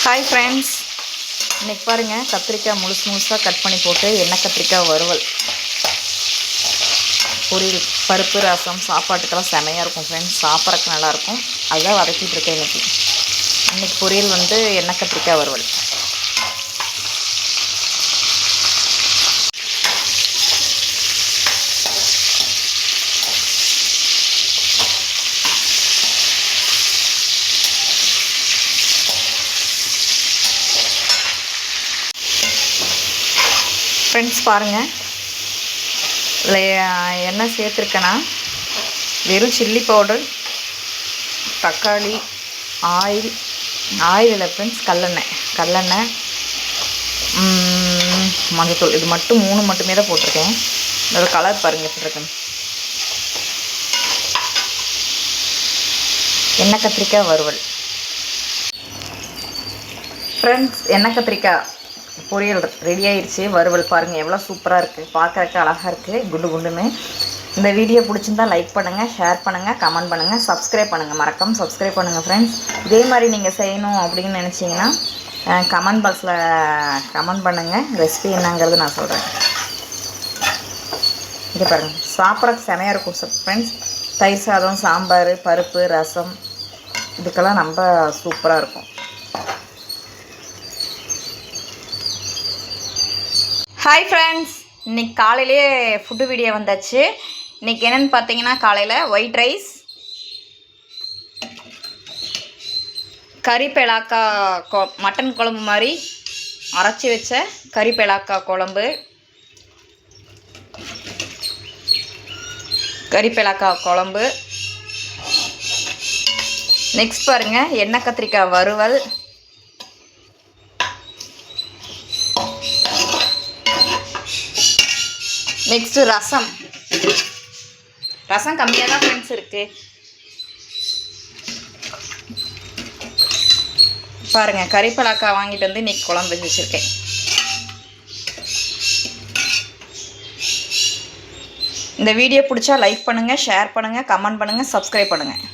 Hi friends, இன்றைக்கி பாருங்கள் கத்திரிக்காய் முழுசாக கட் பண்ணி போட்டு எண்ணெய் கத்திரிக்காய் வறுவல் பொரியல் பருப்பு ரசம் சாப்பாட்டுக்கெல்லாம் செமையாக இருக்கும் ஃப்ரெண்ட்ஸ். சாப்பிட்றதுக்கு நல்லாயிருக்கும். அதுதான் வதக்கிட்டு இருக்கேன். இன்றைக்கி பொரியல் எண்ணெய் கத்திரிக்காய் வறுவல். ஃப்ரெண்ட்ஸ் பாருங்கள், என்ன சேர்த்துருக்கேன்னா வெறும் சில்லி பவுடர், தக்காளி, ஆயில் இல்லை ஃப்ரெண்ட்ஸ், கல்லெண்ணெய், மஞ்சத்தூள், இது மட்டும் 3 மட்டுமே தான் போட்டிருக்கேன். இதோட கலர் பாருங்கள் எப்படி இருக்குன்னு. எண்ணெய் கத்திரிக்காய் வறுவல் ஃப்ரெண்ட்ஸ். எண்ணெய் கத்திரிக்காய் பொரியல் ரெடி ஆயிடுச்சு. வறுவல் பாருங்கள் எவ்வளோ சூப்பராக இருக்குது, பார்க்குறக்கு அழகாக இருக்குது, குண்டுன்னு. இந்த வீடியோ பிடிச்சிருந்தா லைக் பண்ணுங்கள், ஷேர் பண்ணுங்கள், கமெண்ட் பண்ணுங்கள், சப்ஸ்கிரைப் பண்ணுங்கள். மறக்காமல் சப்ஸ்கிரைப் பண்ணுங்கள் ஃப்ரெண்ட்ஸ். இதே மாதிரி நீங்கள் செய்யணும் அப்படின்னு நினச்சிங்கன்னா கமெண்ட் பாக்ஸில் கமெண்ட் பண்ணுங்கள். ரெசிபி என்னங்கிறது நான் சொல்கிறேன். இங்கே பாருங்கள், சாப்பிட்றதுக்கு செமையாக இருக்கும் ஃப்ரெண்ட்ஸ். தயிர் சாதம், சாம்பார், பருப்பு, ரசம் இதுக்கெல்லாம் ரொம்ப சூப்பராக இருக்கும். ஹாய் ஃப்ரெண்ட்ஸ், இன்றைக்கி காலையிலே ஃபுட்டு வீடியோ வந்தாச்சு. இன்றைக்கி என்னென்னு பார்த்தீங்கன்னா, காலையில் ஒயிட் ரைஸ், கறி பெலாக்கா மட்டன் குழம்பு மாதிரி அரைச்சி வச்ச கறி பெலாக்கா குழம்பு, நெக்ஸ்ட் பாருங்கள் எண்ணெய் கத்திரிக்காய் வறுவல், நெக்ஸ்ட்டு ரசம் கம்மியாக தான் ஃப்ரெண்ட்ஸ் இருக்குது. பாருங்கள் கறிப்பலாக்கா வாங்கிட்டு வந்து இன்றைக்கி குழம்பு வச்சுருக்கேன். இந்த வீடியோ பிடிச்சா லைக் பண்ணுங்கள், ஷேர் பண்ணுங்கள், கமெண்ட் பண்ணுங்கள், சப்ஸ்கிரைப் பண்ணுங்கள்.